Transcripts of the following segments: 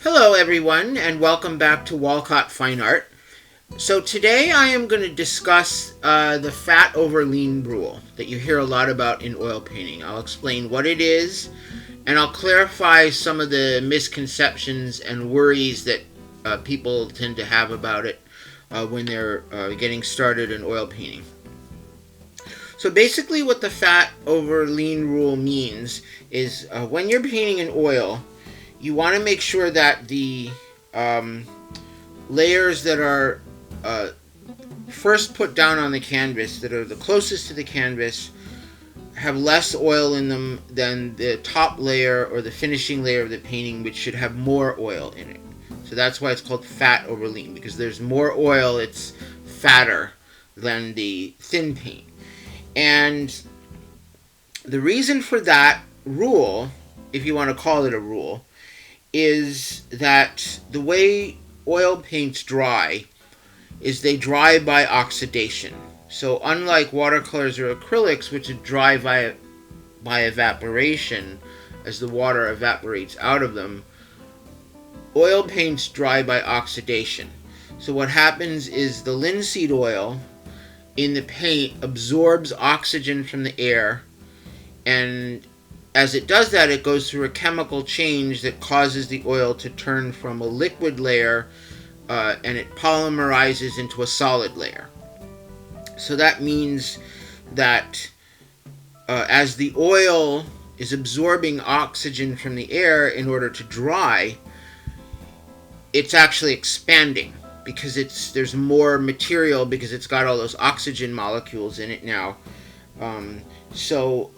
Hello, everyone, and welcome back to Walcott Fine Art. So, today I am going to discuss the fat over lean rule that you hear a lot about in oil painting. I'll explain what it is, and I'll clarify some of the misconceptions and worries that people tend to have about it when they're getting started in oil painting. So basically what the fat over lean rule means is when you're painting in oil, you want to make sure that the layers that are first put down on the canvas, that are the closest to the canvas, have less oil in them than the top layer or the finishing layer of the painting, which should have more oil in it. So that's why it's called fat over lean, because there's more oil, it's fatter than the thin paint. And the reason for that rule, if you want to call it a rule, is that the way oil paints dry is they dry by oxidation. So unlike watercolors or acrylics, which dry by evaporation as the water evaporates out of them, oil paints dry by oxidation. So what happens is the linseed oil in the paint absorbs oxygen from the air, and as it does that, it goes through a chemical change that causes the oil to turn from a liquid layer and it polymerizes into a solid layer. So that means that as the oil is absorbing oxygen from the air in order to dry, it's actually expanding because there's more material because it's got all those oxygen molecules in it now. So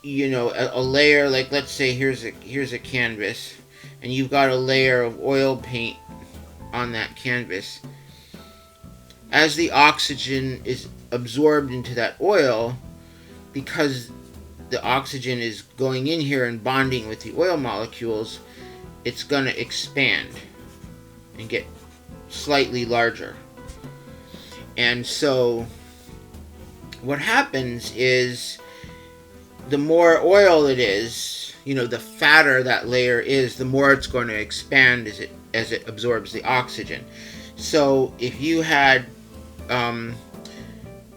you know, a layer, like let's say here's a canvas, and you've got a layer of oil paint on that canvas. As the oxygen is absorbed into that oil, because the oxygen is going in here and bonding with the oil molecules, it's going to expand and get slightly larger. And so what happens is the more oil it is, you know, the fatter that layer is, the more it's going to expand as it absorbs the oxygen. So if you had,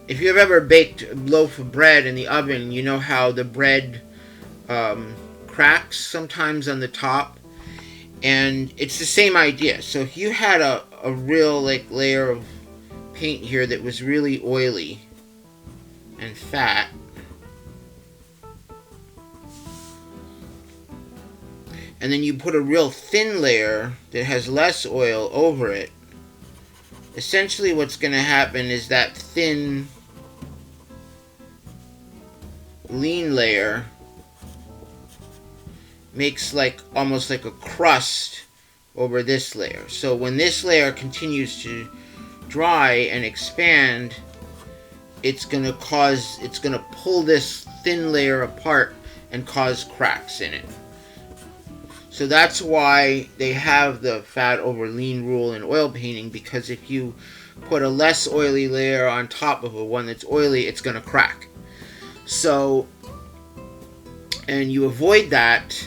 if you've ever baked a loaf of bread in the oven, you know how the bread cracks sometimes on the top, and it's the same idea. So if you had a real layer of paint here that was really oily and fat, and then you put a real thin layer that has less oil over it, essentially what's going to happen is that thin, lean layer makes almost like a crust over this layer. So when this layer continues to dry and expand, it's going to pull this thin layer apart and cause cracks in it. So that's why they have the fat over lean rule in oil painting, because if you put a less oily layer on top of a one that's oily, it's going to crack. So, and you avoid that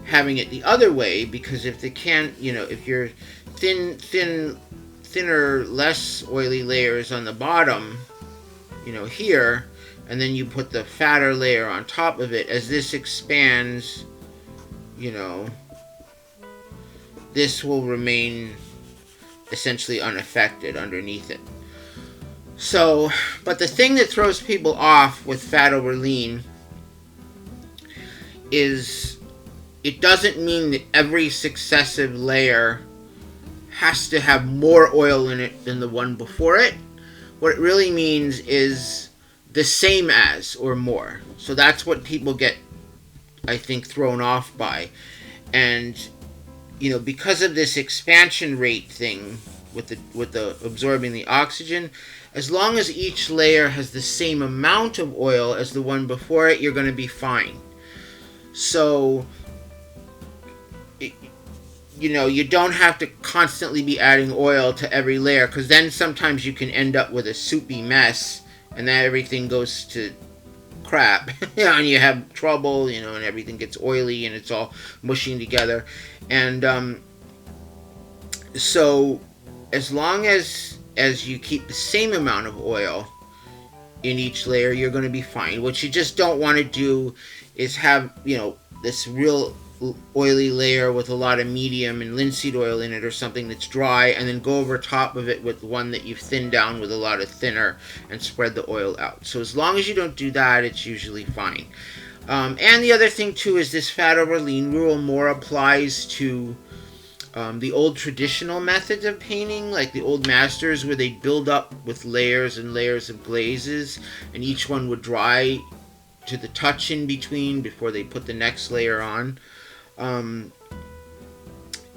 having it the other way, because if if you're thinner, less oily layers on the bottom, here, and then you put the fatter layer on top of it, as this expands, this will remain essentially unaffected underneath it. So, but the thing that throws people off with fat over lean is it doesn't mean that every successive layer has to have more oil in it than the one before it. What it really means is the same as or more. So that's what people get, I think, thrown off by. And because of this expansion rate thing with the absorbing the oxygen, as long as each layer has the same amount of oil as the one before it, you're going to be fine. So you don't have to constantly be adding oil to every layer, because then sometimes you can end up with a soupy mess and then everything goes to crap. And you have trouble, and everything gets oily and it's all mushing together. And so as long as you keep the same amount of oil in each layer, you're going to be fine. What you just don't want to do is have, this real oily layer with a lot of medium and linseed oil in it, or something that's dry, and then go over top of it with one that you've thinned down with a lot of thinner and spread the oil out. So as long as you don't do that, it's usually fine. And the other thing too is this fat over lean rule more applies to the old traditional methods of painting, like the old masters, where they'd build up with layers and layers of glazes, and each one would dry to the touch in between before they put the next layer on. And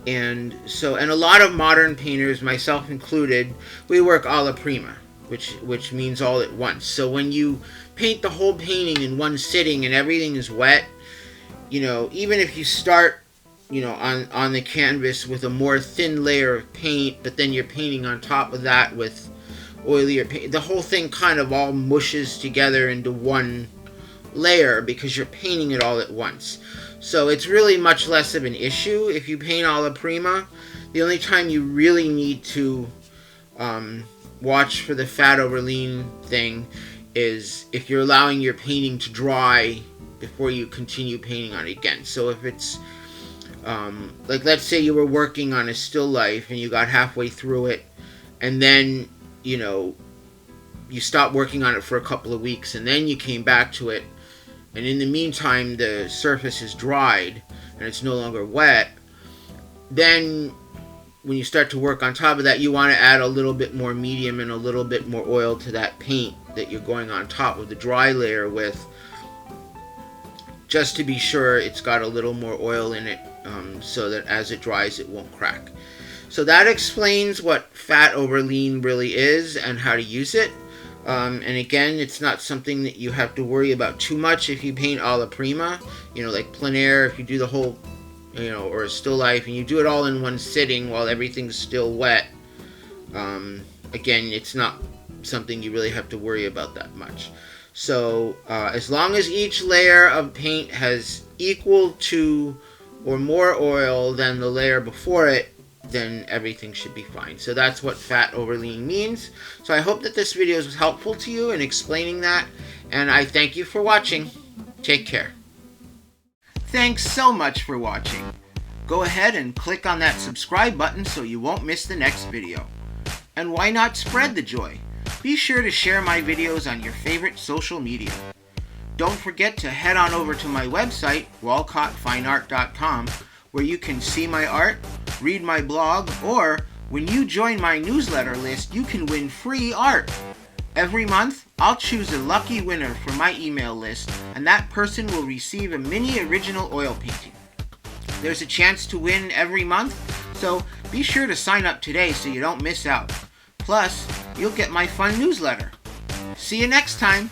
a lot of modern painters, myself included, we work alla prima, which means all at once. So when you paint the whole painting in one sitting and everything is wet, even if you start on the canvas with a more thin layer of paint, but then you're painting on top of that with oilier paint, the whole thing kind of all mushes together into one layer because you're painting it all at once. So it's really much less of an issue if you paint alla prima. The only time you really need to watch for the fat over lean thing is if you're allowing your painting to dry before you continue painting on it again. So if it's like, let's say you were working on a still life and you got halfway through it, and then you stopped working on it for a couple of weeks, and then you came back to it, and in the meantime the surface is dried and it's no longer wet, then when you start to work on top of that, you want to add a little bit more medium and a little bit more oil to that paint that you're going on top of the dry layer with, just to be sure it's got a little more oil in it, so that as it dries it won't crack. So that explains what fat over lean really is and how to use it. And again, it's not something that you have to worry about too much if you paint alla prima, like plein air. If you do the whole, or a still life, and you do it all in one sitting while everything's still wet, again, it's not something you really have to worry about that much. So as long as each layer of paint has equal to or more oil than the layer before it, then everything should be fine. So that's what fat over lean means. So I hope that this video was helpful to you in explaining that, and I thank you for watching. Take care. Thanks so much for watching. Go ahead and click on that subscribe button so you won't miss the next video. And why not spread the joy? Be sure to share my videos on your favorite social media. Don't forget to head on over to my website, walcottfineart.com, where you can see my art, read my blog, or when you join my newsletter list, you can win free art. Every month, I'll choose a lucky winner for my email list, and that person will receive a mini original oil painting. There's a chance to win every month, so be sure to sign up today so you don't miss out. Plus, you'll get my fun newsletter. See you next time!